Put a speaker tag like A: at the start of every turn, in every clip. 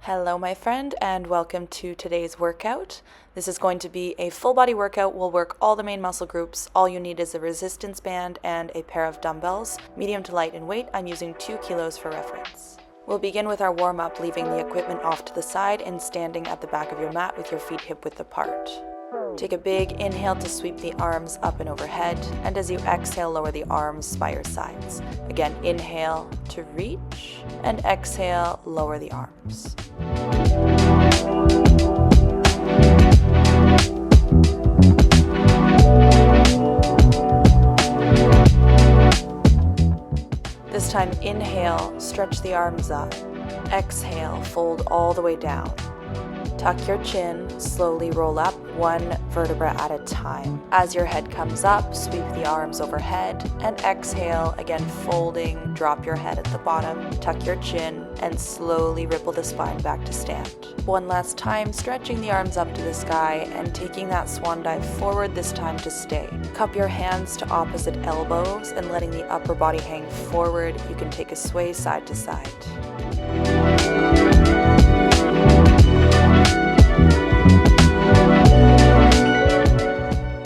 A: Hello my friend, and welcome to today's workout. This is going to be a full body workout. We'll work all the main muscle groups. All you need is a resistance band and a pair of dumbbells, medium to light in weight. I'm using 2 kilos for reference. We'll begin with our warm-up, leaving the equipment off to the side and standing at the back of your mat with your feet hip-width apart. Take a big inhale to sweep the arms up and overhead, and as you exhale, lower the arms by your sides. Again, inhale to reach, and exhale, lower the arms. This time, inhale, stretch the arms up. Exhale, fold all the way down. Tuck your chin, slowly roll up one vertebra at a time. As your head comes up, sweep the arms overhead, and exhale, again folding, drop your head at the bottom, tuck your chin, and slowly ripple the spine back to stand. One last time, stretching the arms up to the sky and taking that swan dive forward, this time to stay. Cup your hands to opposite elbows and letting the upper body hang forward. You can take a sway side to side.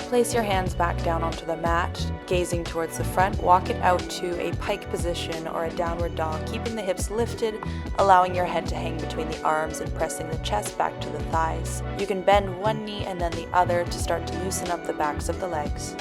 A: Place your hands back down onto the mat, gazing towards the front. Walk it out to a pike position or a downward dog, keeping the hips lifted, allowing your head to hang between the arms and pressing the chest back to the thighs. You can bend one knee and then the other to start to loosen up the backs of the legs.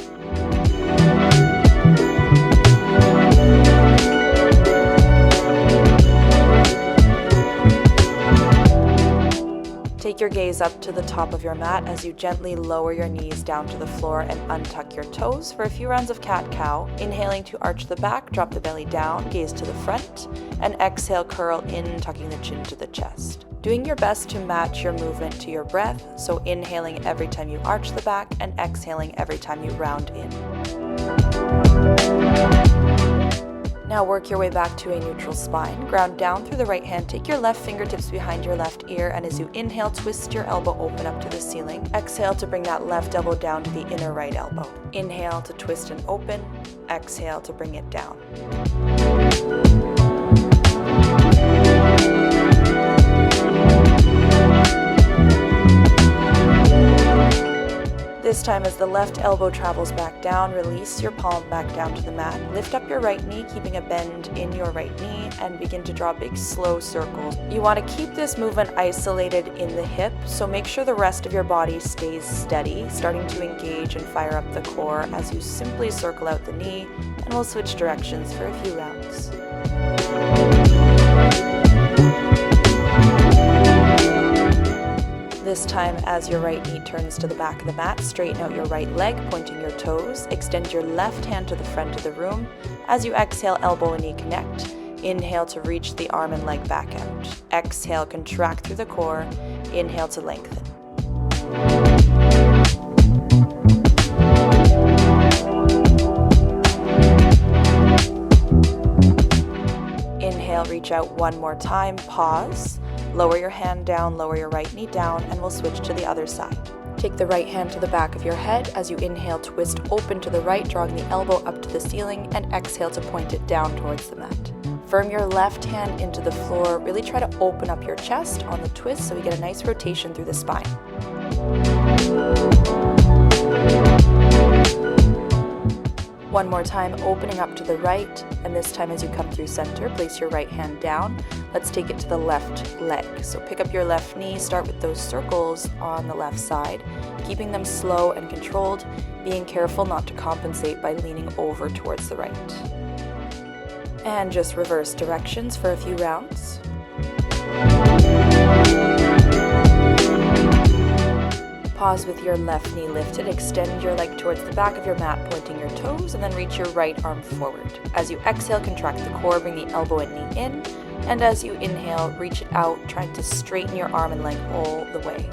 A: Take your gaze up to the top of your mat as you gently lower your knees down to the floor and untuck your toes for a few rounds of cat-cow. Inhaling to arch the back, drop the belly down, gaze to the front, and exhale, curl in, tucking the chin to the chest. Doing your best to match your movement to your breath, so inhaling every time you arch the back and exhaling every time you round in. Now work your way back to a neutral spine. Ground down through the right hand. Take your left fingertips behind your left ear, and as you inhale, twist your elbow open up to the ceiling. Exhale to bring that left elbow down to the inner right elbow. Inhale to twist and open. Exhale to bring it down. This time, as the left elbow travels back down, release your palm back down to the mat. Lift up your right knee, keeping a bend in your right knee, and begin to draw big, slow circles. You want to keep this movement isolated in the hip, so make sure the rest of your body stays steady, starting to engage and fire up the core as you simply circle out the knee, and we'll switch directions for a few rounds. This time, as your right knee turns to the back of the mat, straighten out your right leg, pointing your toes. Extend your left hand to the front of the room. As you exhale, elbow and knee connect. Inhale to reach the arm and leg back out. Exhale, contract through the core. Inhale to lengthen. Inhale, reach out one more time, pause. Lower your hand down, lower your right knee down, and we'll switch to the other side. Take the right hand to the back of your head. As you inhale, twist open to the right, drawing the elbow up to the ceiling, and exhale to point it down towards the mat. Firm your left hand into the floor. Really try to open up your chest on the twist so we get a nice rotation through the spine. One more time, opening up to the right, and this time as you come through center, place your right hand down. Let's take it to the left leg. So pick up your left knee, start with those circles on the left side, keeping them slow and controlled, being careful not to compensate by leaning over towards the right. And just reverse directions for a few rounds. Pause with your left knee lifted. Extend your leg towards the back of your mat, pointing your toes, and then reach your right arm forward. As you exhale, contract the core, bring the elbow and knee in. And as you inhale, reach it out, trying to straighten your arm and leg all the way.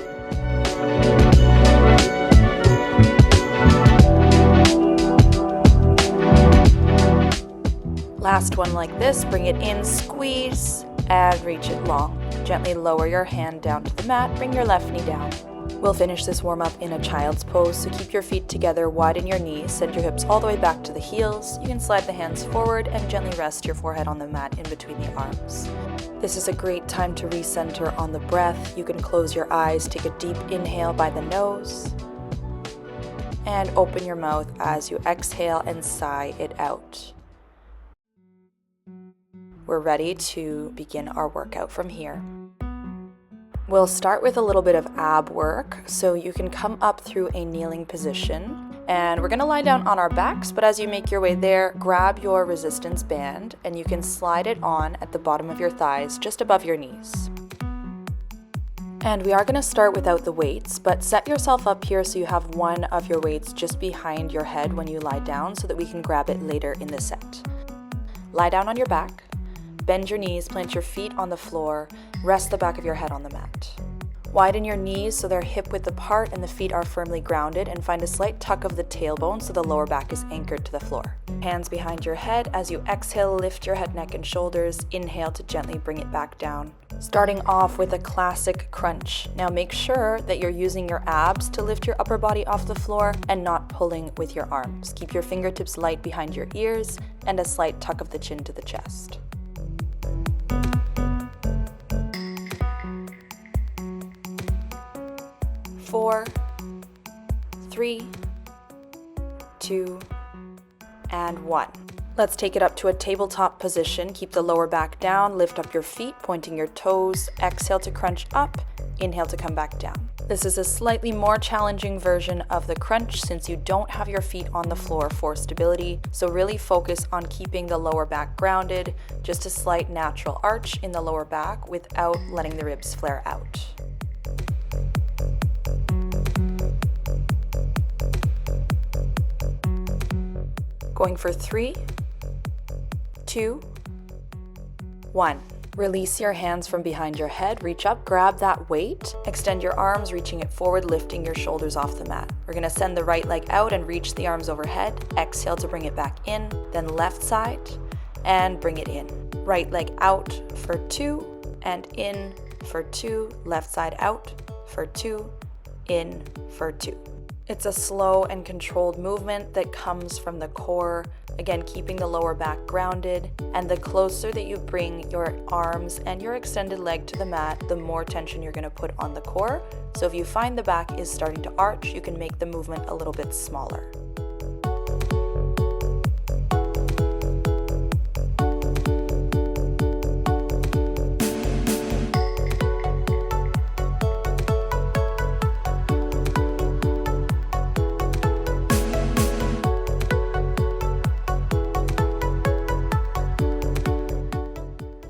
A: Last one like this. Bring it in, squeeze, and reach it long. Gently lower your hand down to the mat. Bring your left knee down. We'll finish this warm-up in a child's pose, so keep your feet together, widen your knees, send your hips all the way back to the heels. You can slide the hands forward and gently rest your forehead on the mat in between the arms. This is a great time to recenter on the breath. You can close your eyes, take a deep inhale by the nose, and open your mouth as you exhale and sigh it out. We're ready to begin our workout from here. We'll start with a little bit of ab work, so you can come up through a kneeling position, and we're gonna lie down on our backs, but as you make your way there, grab your resistance band and you can slide it on at the bottom of your thighs, just above your knees. And we are gonna start without the weights, but set yourself up here so you have one of your weights just behind your head when you lie down so that we can grab it later in the set. Lie down on your back. Bend your knees, plant your feet on the floor, rest the back of your head on the mat. Widen your knees so they're hip-width apart and the feet are firmly grounded, and find a slight tuck of the tailbone so the lower back is anchored to the floor. Hands behind your head. As you exhale, lift your head, neck, and shoulders. Inhale to gently bring it back down. Starting off with a classic crunch. Now make sure that you're using your abs to lift your upper body off the floor and not pulling with your arms. Keep your fingertips light behind your ears and a slight tuck of the chin to the chest. 4, 3, 2, and 1. Let's take it up to a tabletop position. Keep the lower back down, lift up your feet, pointing your toes. Exhale to crunch up, inhale to come back down. This is a slightly more challenging version of the crunch since you don't have your feet on the floor for stability, so really focus on keeping the lower back grounded, just a slight natural arch in the lower back without letting the ribs flare out. Going for 3, 2, 1. Release your hands from behind your head, reach up, grab that weight, extend your arms, reaching it forward, lifting your shoulders off the mat. We're gonna send the right leg out and reach the arms overhead. Exhale to bring it back in, then left side, and bring it in. Right leg out for 2, and in for 2, left side out for 2, in for 2. It's a slow and controlled movement that comes from the core, again keeping the lower back grounded, and the closer that you bring your arms and your extended leg to the mat, the more tension you're going to put on the core. So if you find the back is starting to arch, you can make the movement a little bit smaller.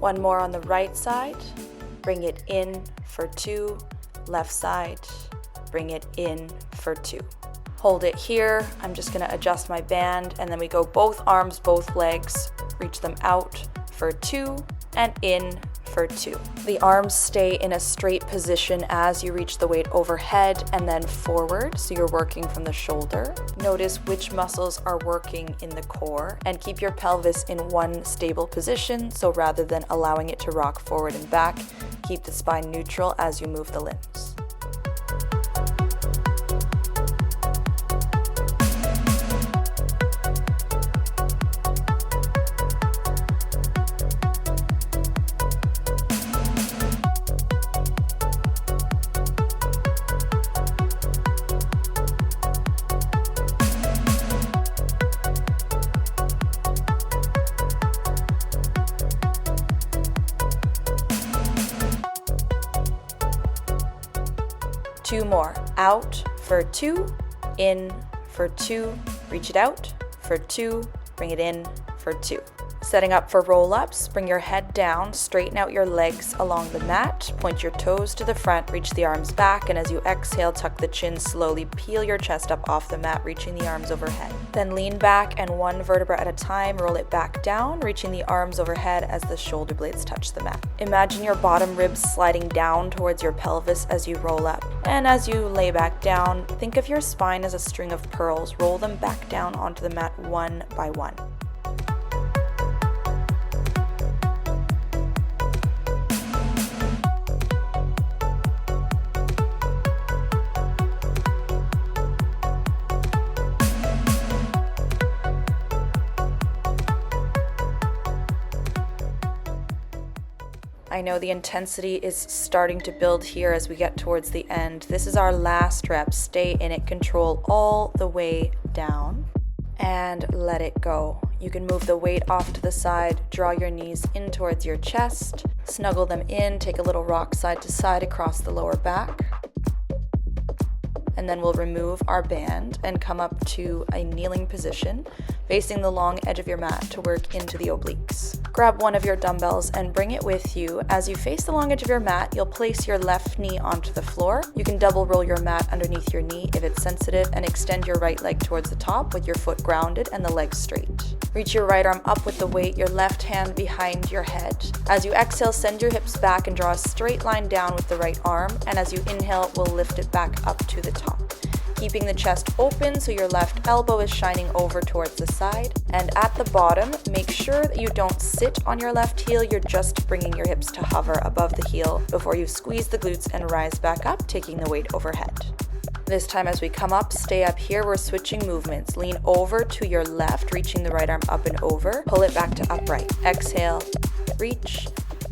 A: One more on the right side, bring it in for 2, left side, bring it in for 2. Hold it here, I'm just gonna adjust my band, and then we go both arms, both legs, reach them out for 2, and in for 2. The arms stay in a straight position as you reach the weight overhead and then forward, so you're working from the shoulder. Notice which muscles are working in the core, and keep your pelvis in one stable position, so rather than allowing it to rock forward and back, keep the spine neutral as you move the limbs. Two more. Out for 2, in for 2, reach it out for 2, bring it in for 2. Setting up for roll-ups, bring your head down, straighten out your legs along the mat, point your toes to the front, reach the arms back, and as you exhale, tuck the chin, slowly peel your chest up off the mat, reaching the arms overhead. Then lean back and one vertebra at a time, roll it back down, reaching the arms overhead as the shoulder blades touch the mat. Imagine your bottom ribs sliding down towards your pelvis as you roll up. And as you lay back down, think of your spine as a string of pearls. Roll them back down onto the mat one by one. I know the intensity is starting to build here as we get towards the end. This is our last rep. Stay in it, control all the way down and let it go. You can move the weight off to the side, draw your knees in towards your chest, snuggle them in, take a little rock side to side across the lower back. And then we'll remove our band and come up to a kneeling position, facing the long edge of your mat to work into the obliques. Grab one of your dumbbells and bring it with you. As you face the long edge of your mat, you'll place your left knee onto the floor. You can double roll your mat underneath your knee if it's sensitive and extend your right leg towards the top with your foot grounded and the leg straight. Reach your right arm up with the weight, your left hand behind your head. As you exhale, send your hips back and draw a straight line down with the right arm. And as you inhale, we'll lift it back up to the top. Keeping the chest open so your left elbow is shining over towards the side. And at the bottom, make sure that you don't sit on your left heel, you're just bringing your hips to hover above the heel before you squeeze the glutes and rise back up, taking the weight overhead. This time as we come up, stay up here, we're switching movements. Lean over to your left, reaching the right arm up and over. Pull it back to upright. Exhale, reach,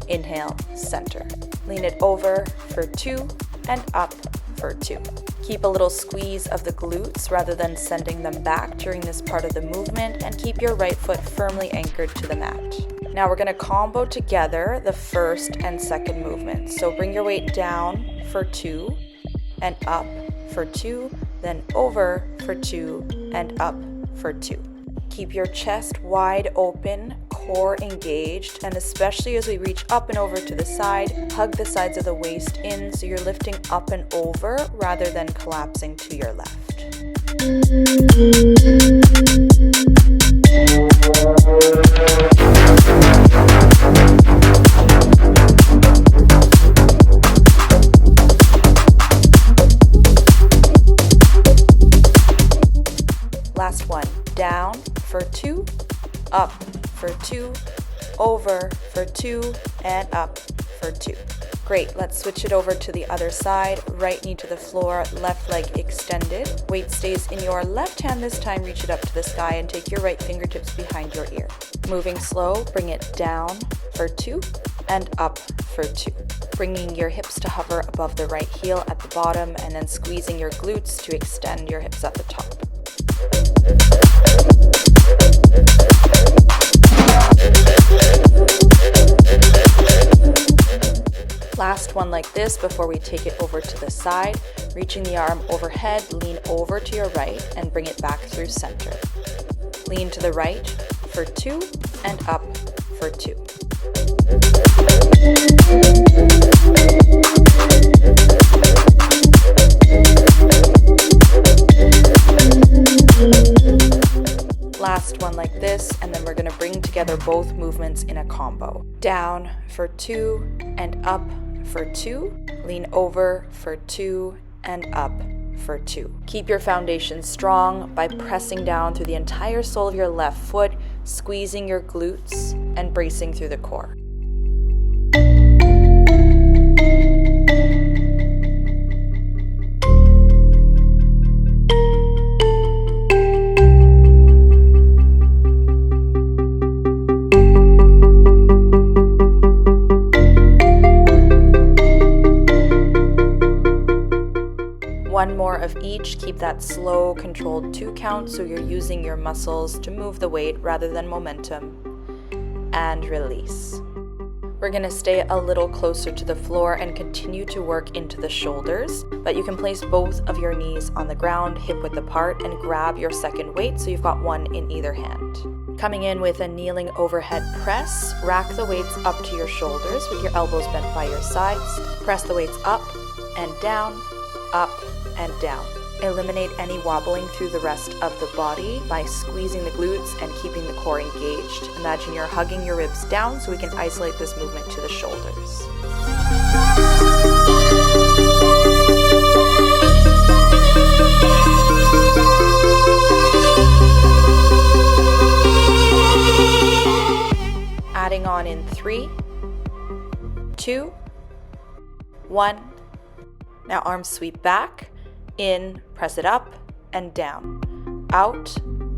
A: inhale, center. Lean it over for 2 and up for 2. Keep a little squeeze of the glutes rather than sending them back during this part of the movement, and keep your right foot firmly anchored to the mat. Now we're going to combo together the first and second movement. So bring your weight down for 2 and up for 2, then over for 2 and up for 2. Keep your chest wide open, core engaged, and especially as we reach up and over to the side, hug the sides of the waist in so you're lifting up and over rather than collapsing to your left. Last one. Down for 2, up for 2, over for 2, and up for 2. Great, let's switch it over to the other side. Right knee to the floor, left leg extended. Weight stays in your left hand this time, reach it up to the sky and take your right fingertips behind your ear. Moving slow, bring it down for 2 and up for 2. Bringing your hips to hover above the right heel at the bottom and then squeezing your glutes to extend your hips at the top. Last one like this before we take it over to the side. Reaching the arm overhead, lean over to your right and bring it back through center. Lean to the right for 2 and up for 2. Last one like this, and then we're going to bring together both movements in a combo. Down for 2 and up for 2. Lean over for 2 and up for 2. Keep your foundation strong by pressing down through the entire sole of your left foot, squeezing your glutes and bracing through the core. One more of each. Keep that slow, controlled 2 count so you're using your muscles to move the weight rather than momentum. And release. We're going to stay a little closer to the floor and continue to work into the shoulders, but you can place both of your knees on the ground, hip width apart, and grab your second weight so you've got one in either hand. Coming in with a kneeling overhead press, rack the weights up to your shoulders with your elbows bent by your sides. Press the weights up and down, up and down. Eliminate any wobbling through the rest of the body by squeezing the glutes and keeping the core engaged. Imagine you're hugging your ribs down so we can isolate this movement to the shoulders. Adding on in 3, 2, 1. Now arms sweep back, in, press it up and down, out,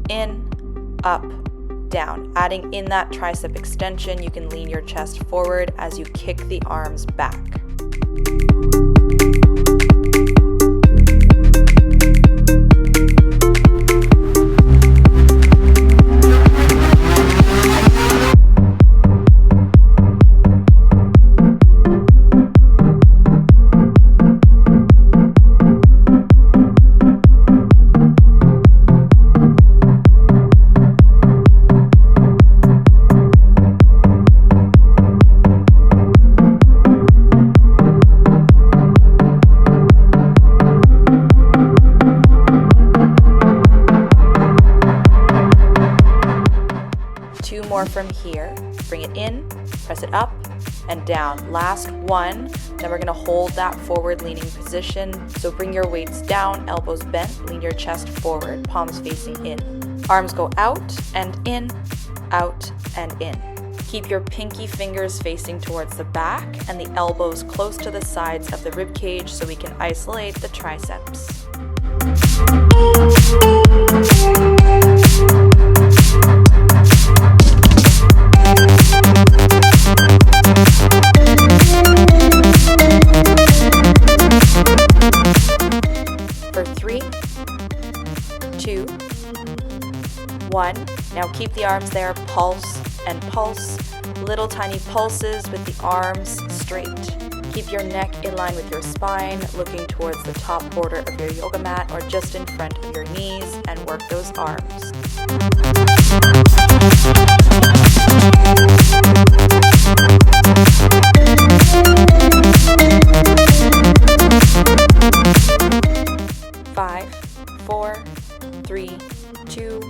A: in, up, down. Adding in that tricep extension, you can lean your chest forward as you kick the arms back. More from here. Bring it in, press it up and down. Last one. Then we're going to hold that forward leaning position. So bring your weights down, elbows bent, lean your chest forward, palms facing in. Arms go out and in, out and in. Keep your pinky fingers facing towards the back and the elbows close to the sides of the rib cage so we can isolate the triceps. For 3, 2, 1. Now keep the arms there, pulse and pulse. Little tiny pulses with the arms straight. Keep your neck in line with your spine, looking towards the top border of your yoga mat or just in front of your knees, and work those arms. Five, 4, 3, 2,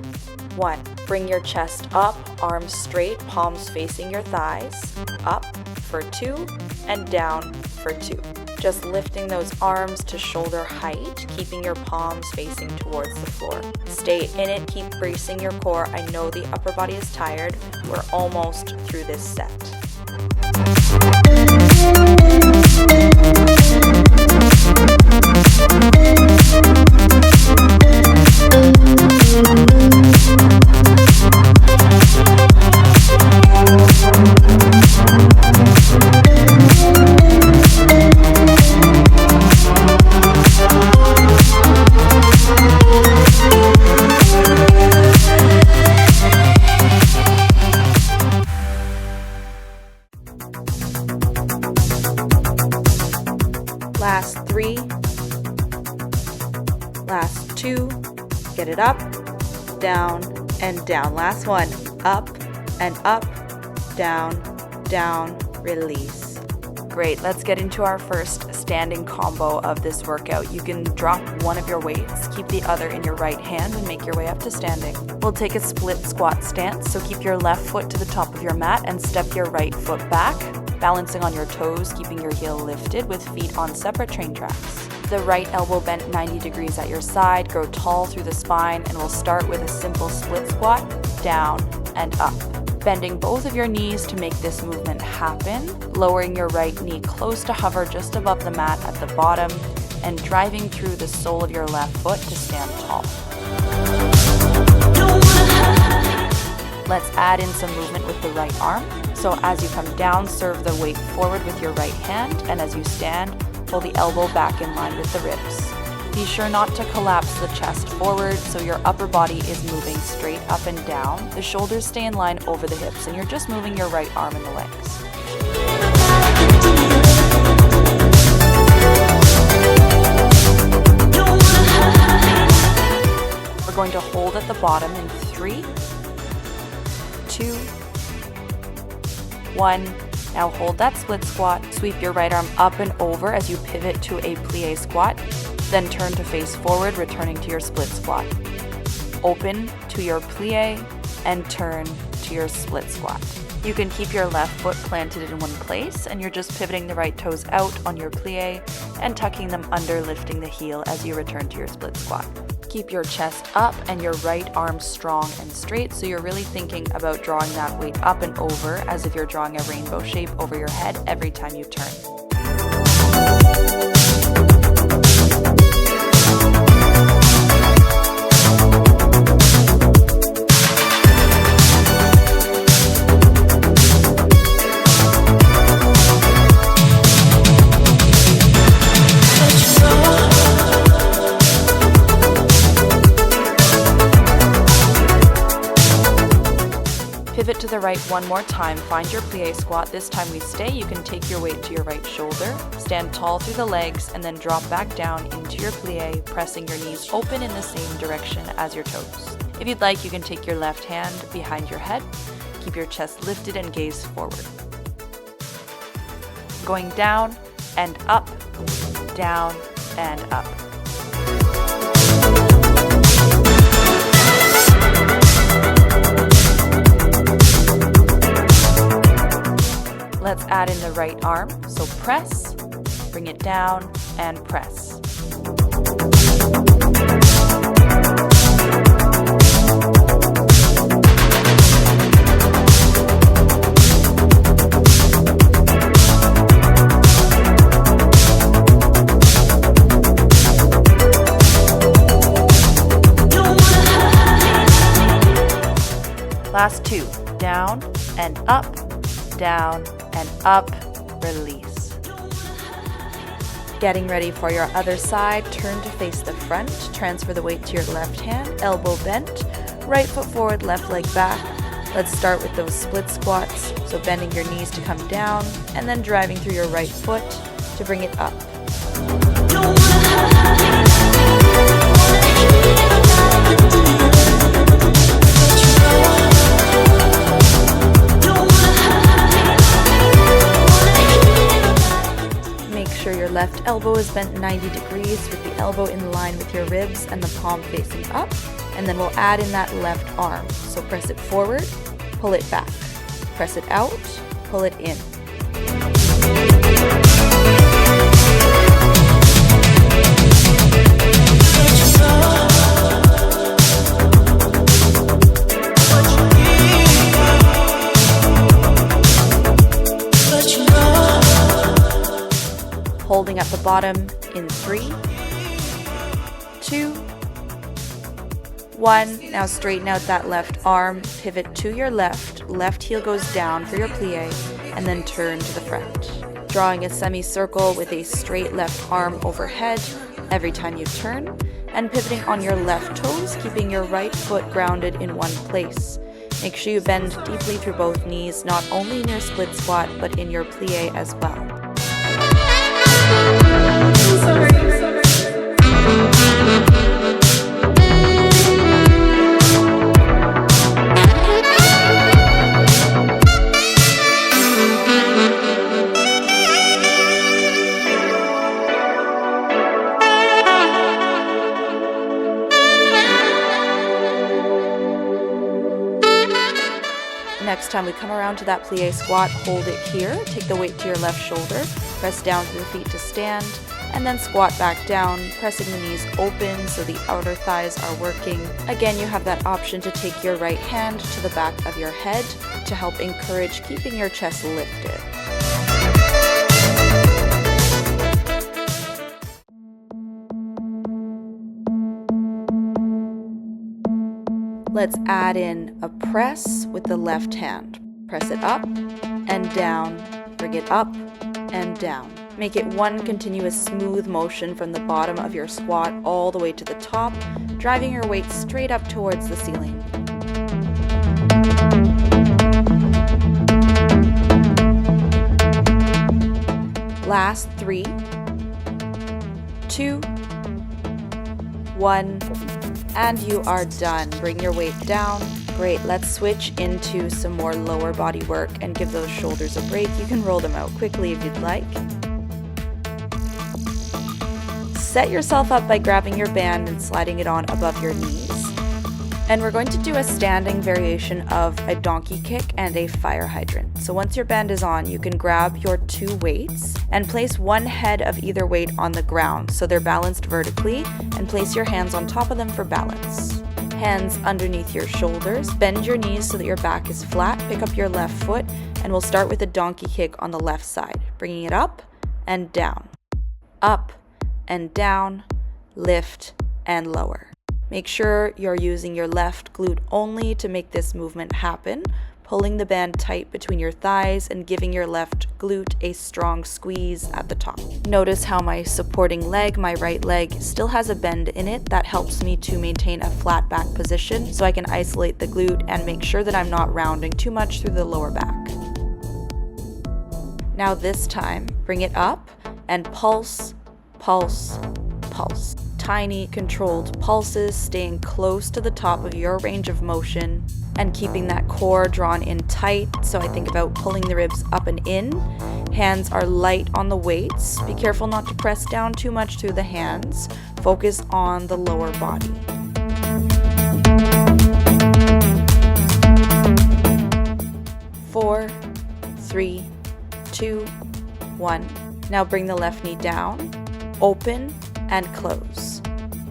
A: 1. Bring your chest up, arms straight, palms facing your thighs. Up for 2 and down for 2. Just lifting those arms to shoulder height, keeping your palms facing towards the floor. Stay in it, keep bracing your core. I know the upper body is tired. We're almost through this set. Last 3, last 2, get it up, down, and down. Last one, up, and up, down, down, release. Great, let's get into our first standing combo of this workout. You can drop one of your weights, keep the other in your right hand, and make your way up to standing. We'll take a split squat stance, so keep your left foot to the top of your mat and step your right foot back, balancing on your toes, keeping your heel lifted with feet on separate train tracks. The right elbow bent 90 degrees at your side, grow tall through the spine, and we'll start with a simple split squat, down and up. Bending both of your knees to make this movement happen, lowering your right knee close to hover just above the mat at the bottom, and driving through the sole of your left foot to stand tall. Let's add in some movement with the right arm. So as you come down, serve the weight forward with your right hand, and as you stand, pull the elbow back in line with the ribs. Be sure not to collapse the chest forward so your upper body is moving straight up and down. The shoulders stay in line over the hips, and you're just moving your right arm and the legs. We're going to hold at the bottom in 3, 2, 1. Now hold that split squat. Sweep your right arm up and over as you pivot to a plie squat. Then turn to face forward, returning to your split squat. Open to your plie and turn to your split squat. You can keep your left foot planted in one place, and you're just pivoting the right toes out on your plie and tucking them under, lifting the heel as you return to your split squat. Keep your chest up and your right arm strong and straight, so you're really thinking about drawing that weight up and over as if you're drawing a rainbow shape over your head every time you turn. right one more time, find your plie squat. This time we stay. You can take your weight to your right shoulder, stand tall through the legs, and then drop back down into your plie, pressing your knees open in the same direction as your toes. If you'd like, you can take your left hand behind your head, keep your chest lifted and gaze forward. Going down and up, down and up. Let's add in the right arm, so press, bring it down, and press. Last two, down and up, down and up, release. Getting ready for your other side, turn to face the front, transfer the weight to your left hand, elbow bent, right foot forward, left leg back. Let's start with those split squats, so bending your knees to come down, and then driving through your right foot to bring it up. Your left elbow is bent 90 degrees with the elbow in line with your ribs and the palm facing up, and then we'll add in that left arm. So press it forward, pull it back, press it out, pull it in. Holding at the bottom in 3, 2, 1. Now straighten out that left arm, pivot to your left, left heel goes down for your plie, and then turn to the front. Drawing a semicircle with a straight left arm overhead every time you turn, and pivoting on your left toes, keeping your right foot grounded in one place. Make sure you bend deeply through both knees, not only in your split squat, but in your plie as well. Next time we come around to that plie squat, hold it here, take the weight to your left shoulder, press down through the feet to stand, and then squat back down, pressing the knees open so the outer thighs are working. Again, you have that option to take your right hand to the back of your head to help encourage keeping your chest lifted. Let's add in a press with the left hand. Press it up and down, bring it up and down. Make it one continuous smooth motion from the bottom of your squat all the way to the top, driving your weight straight up towards the ceiling. Last 3, 2, 1, and you are done. Bring your weight down. Great, let's switch into some more lower body work and give those shoulders a break. You can roll them out quickly if you'd like. Set yourself up by grabbing your band and sliding it on above your knees. And we're going to do a standing variation of a donkey kick and a fire hydrant. So once your band is on, you can grab your 2 weights and place one head of either weight on the ground so they're balanced vertically, and place your hands on top of them for balance. Hands underneath your shoulders, bend your knees so that your back is flat, pick up your left foot, and we'll start with a donkey kick on the left side, bringing it up and down, up and down, lift and lower. Make sure you're using your left glute only to make this movement happen. pulling the band tight between your thighs and giving your left glute a strong squeeze at the top. Notice how my supporting leg, my right leg, still has a bend in it that helps me to maintain a flat back position so I can isolate the glute and make sure that I'm not rounding too much through the lower back. Now this time, bring it up and pulse, pulse, pulse. Tiny, controlled pulses, staying close to the top of your range of motion and keeping that core drawn in tight. So I think about pulling the ribs up and in. Hands are light on the weights. Be careful not to press down too much through the hands. Focus on the lower body. Four, 3, 2, 1. Now bring the left knee down, open and close,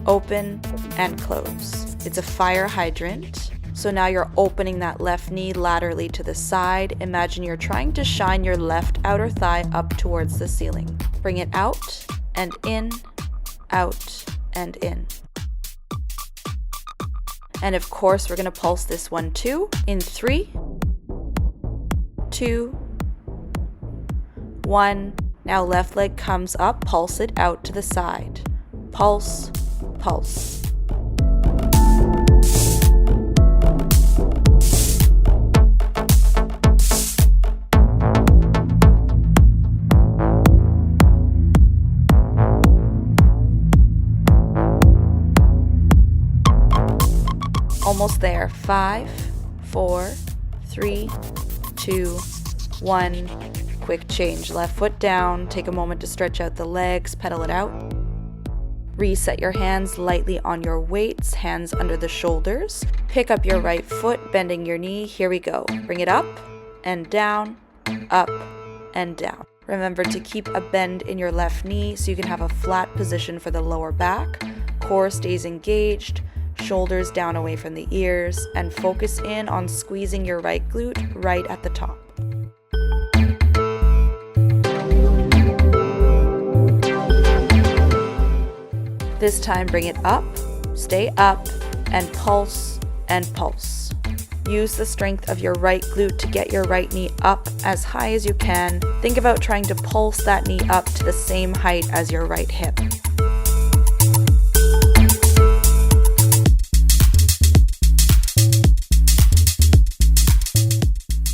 A: open and close. It's a fire hydrant. So now you're opening that left knee laterally to the side. Imagine you're trying to shine your left outer thigh up towards the ceiling. Bring it out and in, out and in. And of course, we're going to pulse this one too. In 3, 2, 1. Now left leg comes up, pulse it out to the side. Pulse, pulse. Almost there. 5, 4, 3, 2, 1. Quick change. Left foot down. Take a moment to stretch out the legs. Pedal it out. Reset your hands lightly on your weights. Hands under the shoulders. Pick up your right foot, bending your knee. Here we go. Bring it up and down, up and down. Remember to keep a bend in your left knee so you can have a flat position for the lower back. Core stays engaged. Shoulders down away from the ears, and focus in on squeezing your right glute right at the top. This time bring it up, stay up, and pulse and pulse. Use the strength of your right glute to get your right knee up as high as you can. Think about trying to pulse that knee up to the same height as your right hip.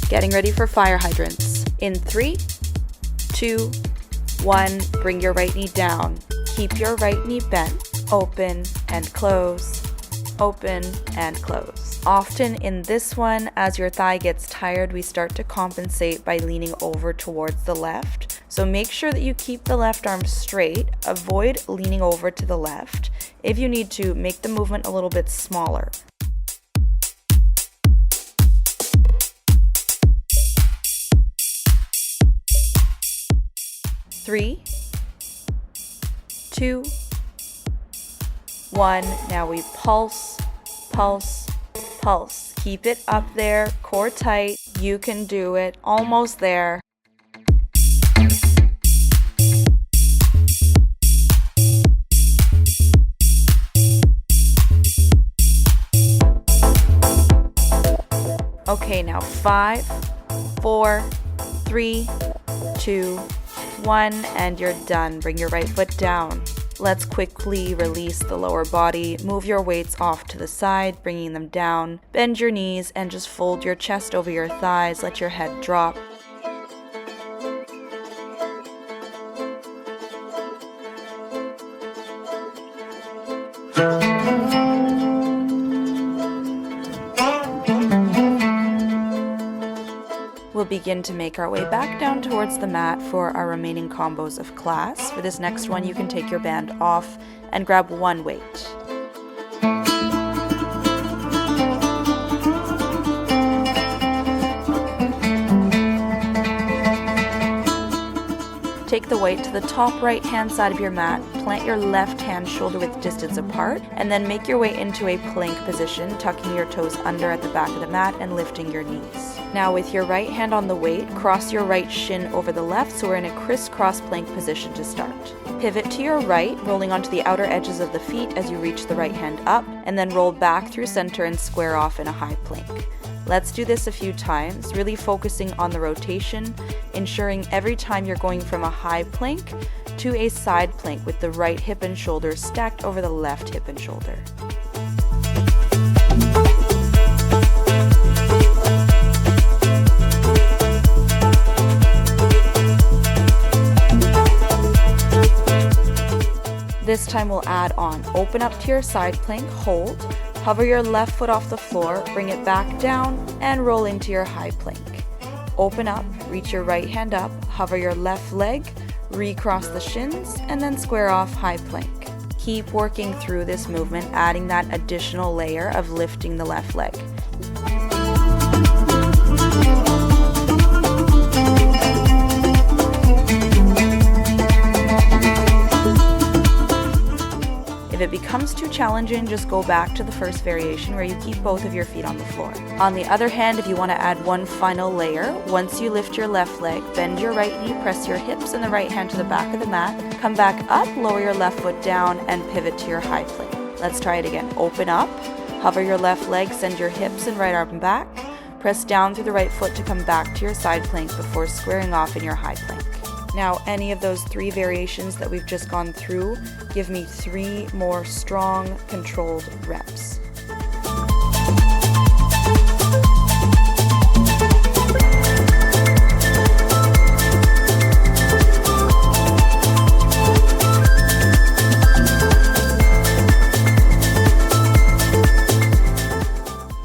A: Getting ready for fire hydrants. In 3, 2, 1, bring your right knee down. Keep your right knee bent. Open and close. Open and close. Often in this one, as your thigh gets tired, we start to compensate by leaning over towards the left. So make sure that you keep the left arm straight. Avoid leaning over to the left. If you need to, make the movement a little bit smaller. 3, 2, 1. Now we pulse, pulse, pulse. Keep it up there, core tight. You can do it. Almost there. Okay, now 5, 4, 3, 2, 1, and you're done. Bring your right foot down. Let's quickly release the lower body. Move your weights off to the side, bringing them down. Bend your knees and just fold your chest over your thighs. Let your head drop. We'll begin to make our way back down towards the mat for our remaining combos of class. For this next one, you can take your band off and grab one weight. Take the weight to the top right hand side of your mat, plant your left hand shoulder width distance apart, and then make your way into a plank position, tucking your toes under at the back of the mat and lifting your knees. Now with your right hand on the weight, cross your right shin over the left so we're in a crisscross plank position to start. Pivot to your right, rolling onto the outer edges of the feet as you reach the right hand up, and then roll back through center and square off in a high plank. Let's do this a few times, really focusing on the rotation, ensuring every time you're going from a high plank to a side plank with the right hip and shoulder stacked over the left hip and shoulder. This time we'll add on. Open up to your side plank, hold, hover your left foot off the floor, bring it back down, and roll into your high plank. Open up, reach your right hand up, hover your left leg, recross the shins, and then square off high plank. Keep working through this movement, adding that additional layer of lifting the left leg. If it becomes too challenging, just go back to the first variation where you keep both of your feet on the floor. On the other hand, if you want to add one final layer, once you lift your left leg, bend your right knee, press your hips and the right hand to the back of the mat, come back up, lower your left foot down, and pivot to your high plank. Let's try it again. Open up, hover your left leg, send your hips and right arm back, press down through the right foot to come back to your side plank before squaring off in your high plank. Now, any of those 3 variations that we've just gone through, give me 3 more strong, controlled reps.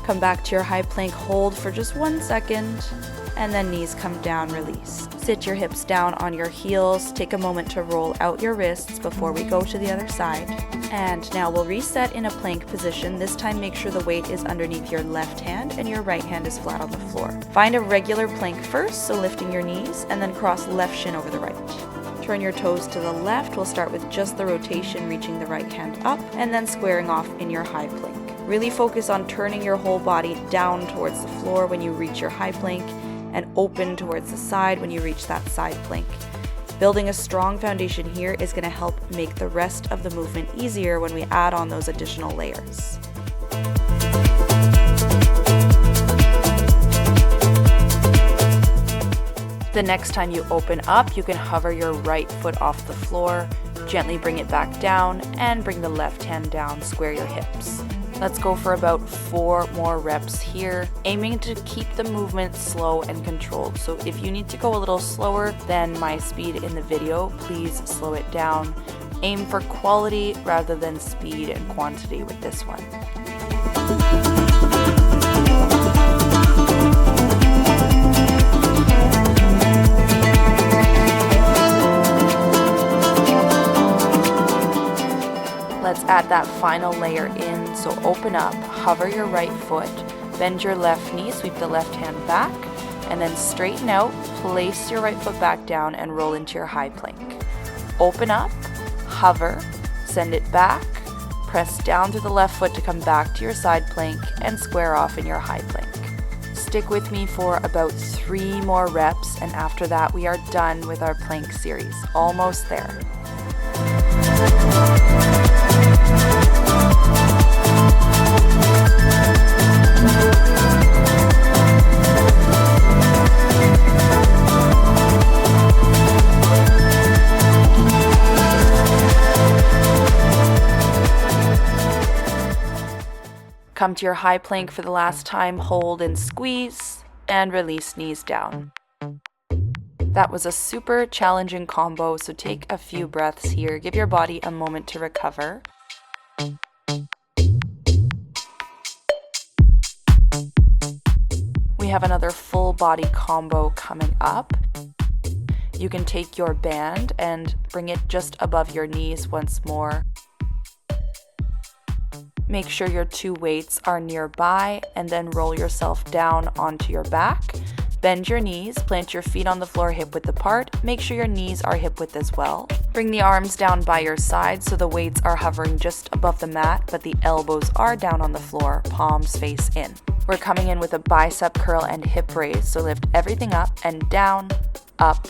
A: Come back to your high plank, hold for just 1 second, and then knees come down, release. Sit your hips down on your heels, take a moment to roll out your wrists before we go to the other side. And now we'll reset in a plank position. This time make sure the weight is underneath your left hand and your right hand is flat on the floor. Find a regular plank first, so lifting your knees, and then cross left shin over the right. Turn your toes to the left. We'll start with just the rotation, reaching the right hand up, and then squaring off in your high plank. Really focus on turning your whole body down towards the floor when you reach your high plank, and open towards the side when you reach that side plank. Building a strong foundation here is going to help make the rest of the movement easier when we add on those additional layers. The next time you open up, you can hover your right foot off the floor, gently bring it back down, and bring the left hand down, square your hips. Let's go for about 4 more reps here, aiming to keep the movement slow and controlled. So if you need to go a little slower than my speed in the video, please slow it down. Aim for quality rather than speed and quantity with this one. Let's add that final layer in. So open up, hover your right foot, bend your left knee, sweep the left hand back, and then straighten out, place your right foot back down and roll into your high plank. Open up, hover, send it back, press down through the left foot to come back to your side plank and square off in your high plank. Stick with me for about 3 more reps, and after that we are done with our plank series. Almost there. Come to your high plank for the last time, hold and squeeze, and release knees down. That was a super challenging combo, so take a few breaths here. Give your body a moment to recover. We have another full body combo coming up. You can take your band and bring it just above your knees once more. Make sure your 2 weights are nearby, and then roll yourself down onto your back. Bend your knees, plant your feet on the floor hip width apart. Make sure your knees are hip width as well. Bring the arms down by your side so the weights are hovering just above the mat, but the elbows are down on the floor, palms face in. We're coming in with a bicep curl and hip raise, so lift everything up and down, up,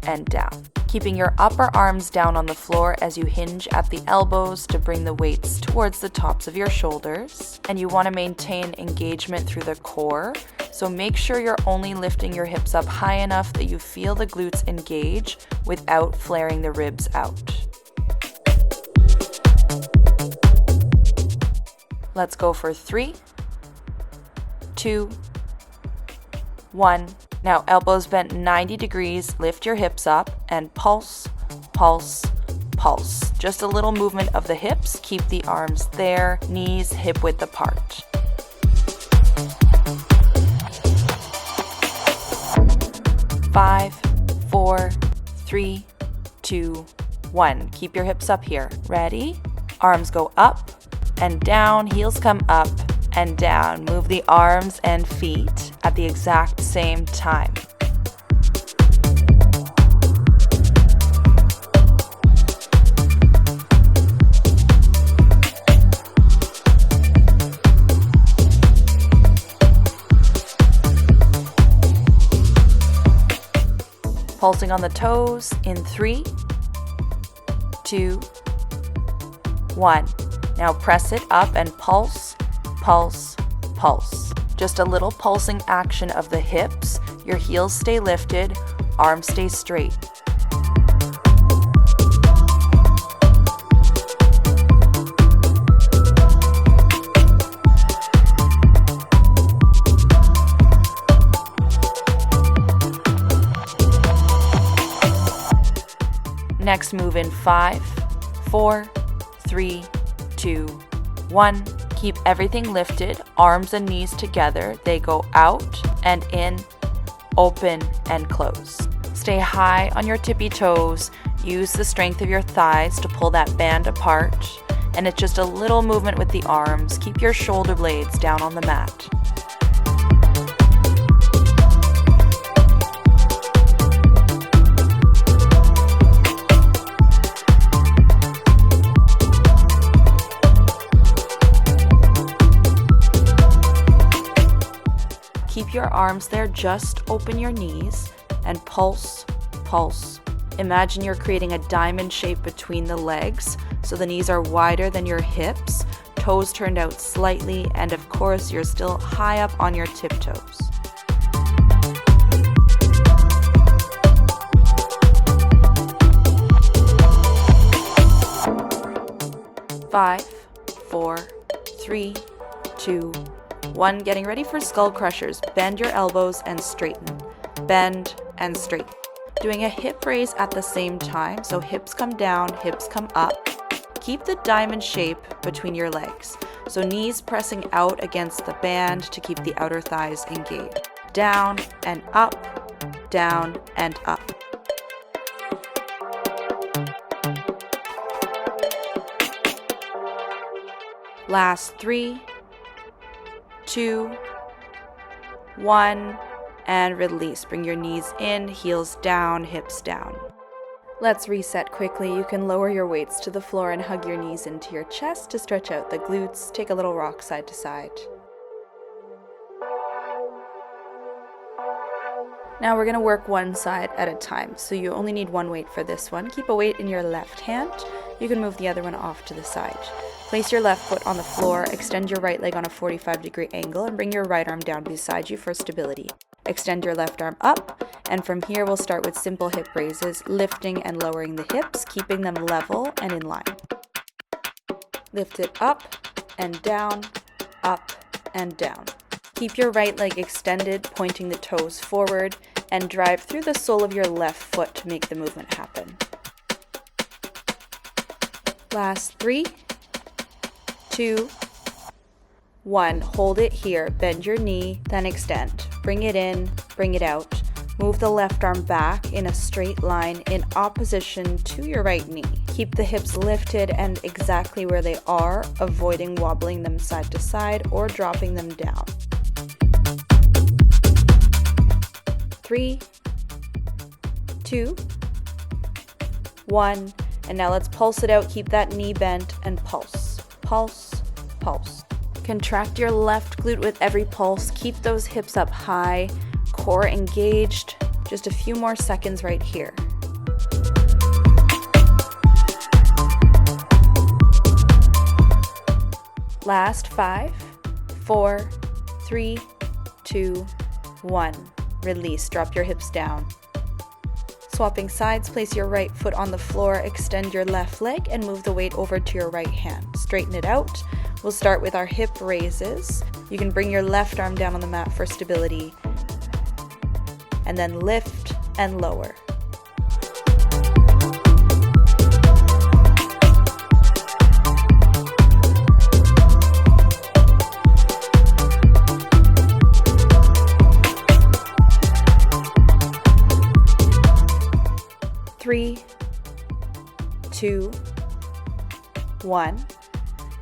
A: and down. Keeping your upper arms down on the floor as you hinge at the elbows to bring the weights towards the tops of your shoulders. And you want to maintain engagement through the core, so make sure you're only lifting your hips up high enough that you feel the glutes engage without flaring the ribs out. Let's go for 3, 2, 1. Now elbows bent 90 degrees, lift your hips up and pulse, pulse, pulse. Just a little movement of the hips, keep the arms there, knees hip width apart. Five, 4, 3, 2, 1. Keep your hips up here. Ready? Arms go up and down, heels come up and down. Move the arms and feet at the exact same time. Pulsing on the toes in 3, 2, 1. Now press it up and pulse, pulse, pulse. Just a little pulsing action of the hips. Your heels stay lifted, arms stay straight. Next move in 5, 4, 3, 2, 1. Keep everything lifted, arms and knees together. They go out and in, open and close. Stay high on your tippy toes. Use the strength of your thighs to pull that band apart. And it's just a little movement with the arms. Keep your shoulder blades down on the mat. Keep your arms there, just open your knees and pulse, pulse. Imagine you're creating a diamond shape between the legs, so the knees are wider than your hips, toes turned out slightly, and of course you're still high up on your tiptoes. Five, 4, 3, 2, 1. Getting ready for skull crushers. Bend your elbows and straighten. Bend and straighten. Doing a hip raise at the same time, so hips come down, hips come up. Keep the diamond shape between your legs, so knees pressing out against the band to keep the outer thighs engaged. Down and up, down and up. Last 3, 2, 1, and release. Bring your knees in, heels down, hips down. Let's reset quickly. You can lower your weights to the floor and hug your knees into your chest to stretch out the glutes. Take a little rock side to side. Now we're going to work one side at a time, so you only need one weight for this one. Keep a weight in your left hand. You can move the other one off to the side. Place your left foot on the floor, extend your right leg on a 45-degree angle, and bring your right arm down beside you for stability. Extend your left arm up, and from here we'll start with simple hip raises, lifting and lowering the hips, keeping them level and in line. Lift it up and down, up and down. Keep your right leg extended, pointing the toes forward, and drive through the sole of your left foot to make the movement happen. Last 3, 2, 1. Hold it here. Bend your knee, then extend. Bring it in, bring it out. Move the left arm back in a straight line in opposition to your right knee. Keep the hips lifted and exactly where they are, avoiding wobbling them side to side or dropping them down. 3, 2, 1. And now let's pulse it out. Keep that knee bent and pulse, pulse, pulse. Contract your left glute with every pulse. Keep those hips up high, core engaged. Just a few more seconds right here. Last 5, 4, 3, 2, 1. Release, drop your hips down. Swapping sides, place your right foot on the floor, extend your left leg, and move the weight over to your right hand. Straighten it out. We'll start with our hip raises. You can bring your left arm down on the mat for stability, and then lift and lower. Three, 2, 1.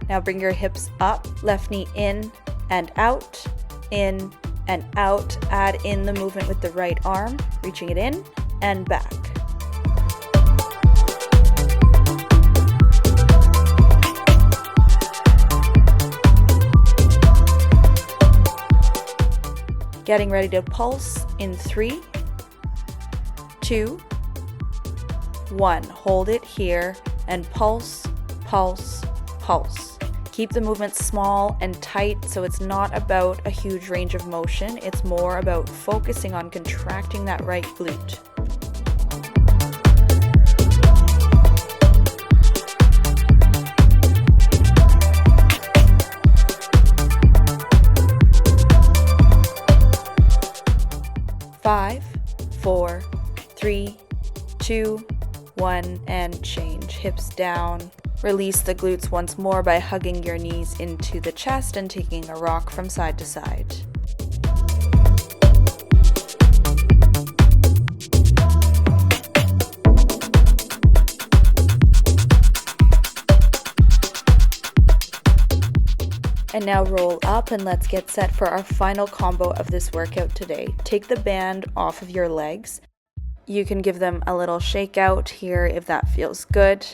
A: Now bring your hips up, left knee in and out, in and out. Add in the movement with the right arm, reaching it in and back. Getting ready to pulse in 3, 2, 1. Hold it here and pulse, pulse, pulse. Keep the movement small and tight, so it's not about a huge range of motion. It's more about focusing on contracting that right glute. Five, 4, 3, 2, 1, and change. Hips down. Release the glutes once more by hugging your knees into the chest and taking a rock from side to side. And now roll up, and let's get set for our final combo of this workout today. Take the band off of your legs. You can give them a little shake out here if that feels good.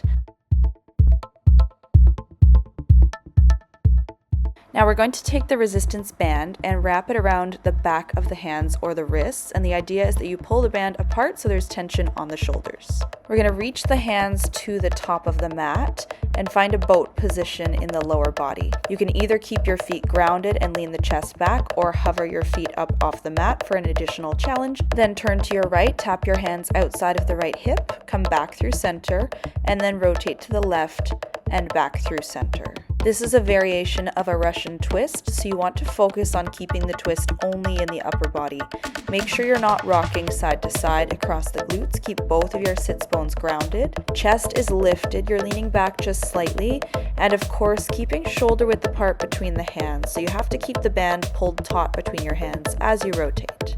A: Now we're going to take the resistance band and wrap it around the back of the hands or the wrists, and the idea is that you pull the band apart so there's tension on the shoulders. We're going to reach the hands to the top of the mat and find a boat position in the lower body. You can either keep your feet grounded and lean the chest back, or hover your feet up off the mat for an additional challenge. Then turn to your right, tap your hands outside of the right hip, come back through center, and then rotate to the left and back through center. This is a variation of a Russian twist, so you want to focus on keeping the twist only in the upper body. Make sure you're not rocking side to side across the glutes. Keep both of your sits bones grounded. Chest is lifted, you're leaning back just slightly, and of course keeping shoulder width apart between the hands, so you have to keep the band pulled taut between your hands as you rotate.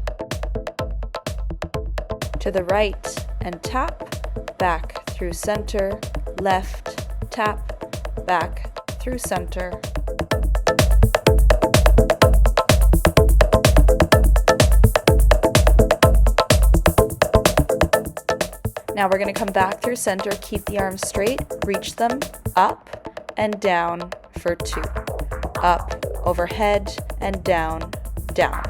A: To the right and tap, back through center, left, tap, back through center. Now we're going to come back through center, keep the arms straight, reach them up and down for 2. Up, overhead, and down, down.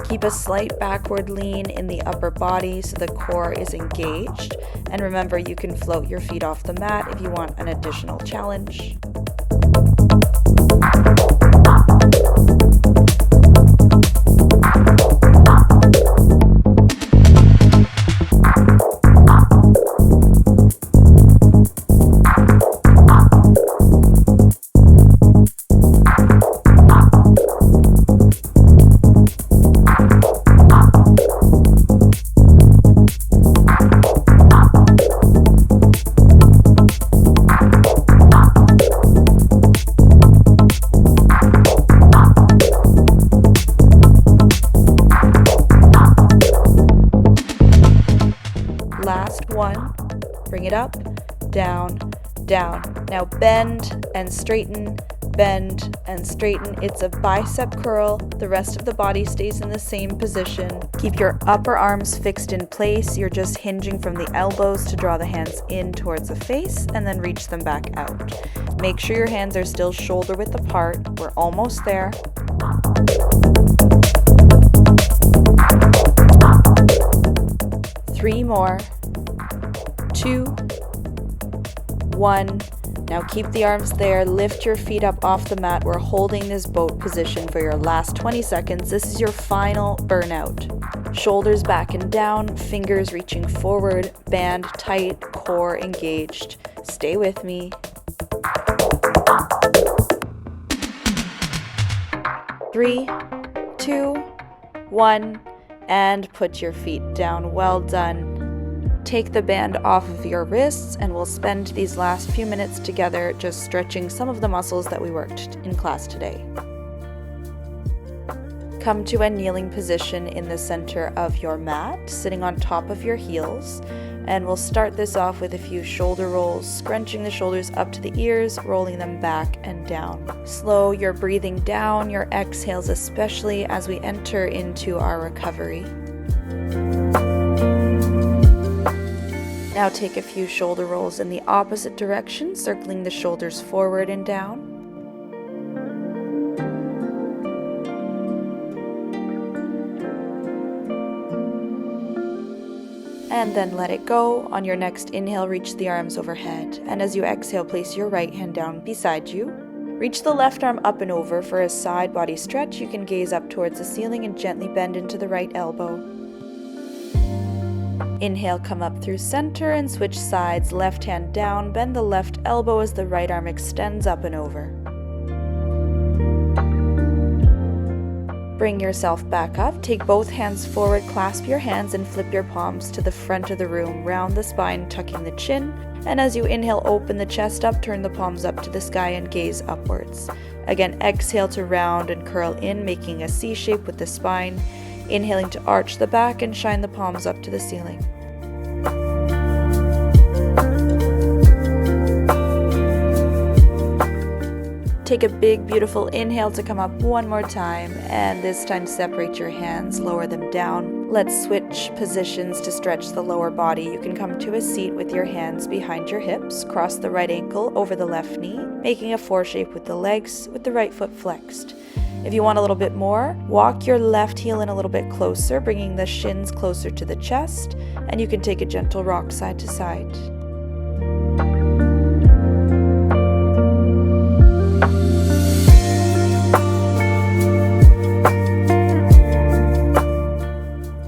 A: Keep a slight backward lean in the upper body so the core is engaged. And remember, you can float your feet off the mat if you want an additional challenge. Last one, bring it up, down, down. Now bend and straighten, bend and straighten. It's a bicep curl. The rest of the body stays in the same position. Keep your upper arms fixed in place. You're just hinging from the elbows to draw the hands in towards the face and then reach them back out. Make sure your hands are still shoulder width apart. We're almost there. Three more. 2, 1, Now keep the arms there, lift your feet up off the mat. We're holding this boat position for your last 20 seconds. This is your final burnout. Shoulders back and down, fingers reaching forward, band tight, core engaged. Stay with me. 3, 2, 1, and put your feet down. Well done. Take the band off of your wrists, and we'll spend these last few minutes together just stretching some of the muscles that we worked in class today. Come to a kneeling position in the center of your mat, sitting on top of your heels, and we'll start this off with a few shoulder rolls, scrunching the shoulders up to the ears, rolling them back and down. Slow your breathing down, your exhales especially as we enter into our recovery. Now take a few shoulder rolls in the opposite direction, circling the shoulders forward and down. And then let it go. On your next inhale, reach the arms overhead. And as you exhale, place your right hand down beside you. Reach the left arm up and over for a side body stretch. You can gaze up towards the ceiling and gently bend into the right elbow. Inhale, come up through center and switch sides. Left hand down, bend the left elbow as the right arm extends up and over. Bring yourself back up. Take both hands forward, clasp your hands and flip your palms to the front of the room. Round the spine, tucking the chin. And as you inhale, open the chest up, turn the palms up to the sky and gaze upwards. Again, exhale to round and curl in, making a C shape with the spine. Inhaling to arch the back and shine the palms up to the ceiling. Take a big, beautiful inhale to come up one more time, and this time separate your hands, lower them down. Let's switch positions to stretch the lower body. You can come to a seat with your hands behind your hips, cross the right ankle over the left knee, making a 4 shape with the legs, with the right foot flexed. If you want a little bit more, walk your left heel in a little bit closer, bringing the shins closer to the chest, and you can take a gentle rock side to side.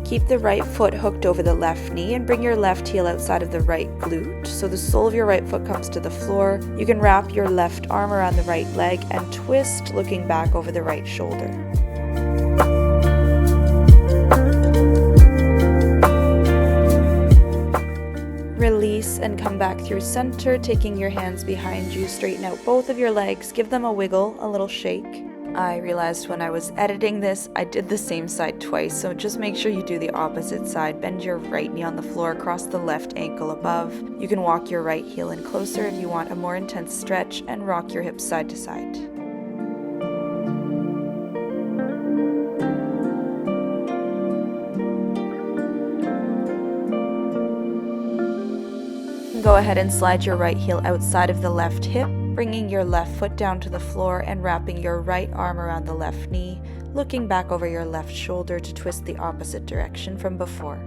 A: Keep the right foot hooked over the left knee and bring your left heel outside of the right glute so the sole of your right foot comes to the floor. You can wrap your left arm around the right leg and twist, looking back over the right shoulder. Release and come back through center, taking your hands behind you. Straighten out both of your legs, give them a wiggle, a little shake. I realized when I was editing this, I did the same side twice, so just make sure you do the opposite side. Bend your right knee on the floor, cross the left ankle above. You can walk your right heel in closer if you want a more intense stretch, and rock your hips side to side. Go ahead and slide your right heel outside of the left hip, bringing your left foot down to the floor and wrapping your right arm around the left knee, looking back over your left shoulder to twist the opposite direction from before.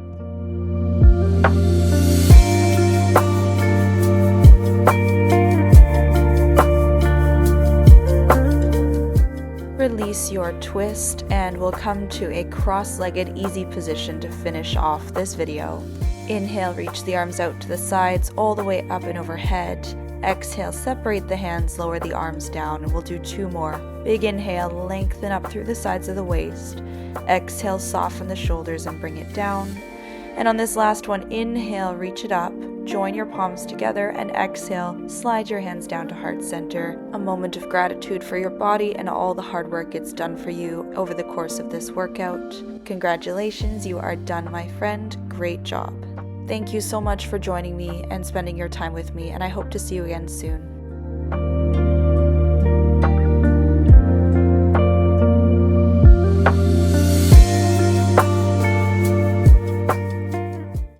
A: Release your twist and we'll come to a cross-legged easy position to finish off this video. Inhale, reach the arms out to the sides, all the way up and overhead. Exhale, separate the hands, lower the arms down, and we'll do 2 more. Big inhale, lengthen up through the sides of the waist. Exhale, soften the shoulders and bring it down. And on this last one, inhale, reach it up, join your palms together, and exhale, slide your hands down to heart center. A moment of gratitude for your body and all the hard work it's done for you over the course of this workout. Congratulations, you are done, my friend. Great job. Thank you so much for joining me and spending your time with me, and I hope to see you again soon.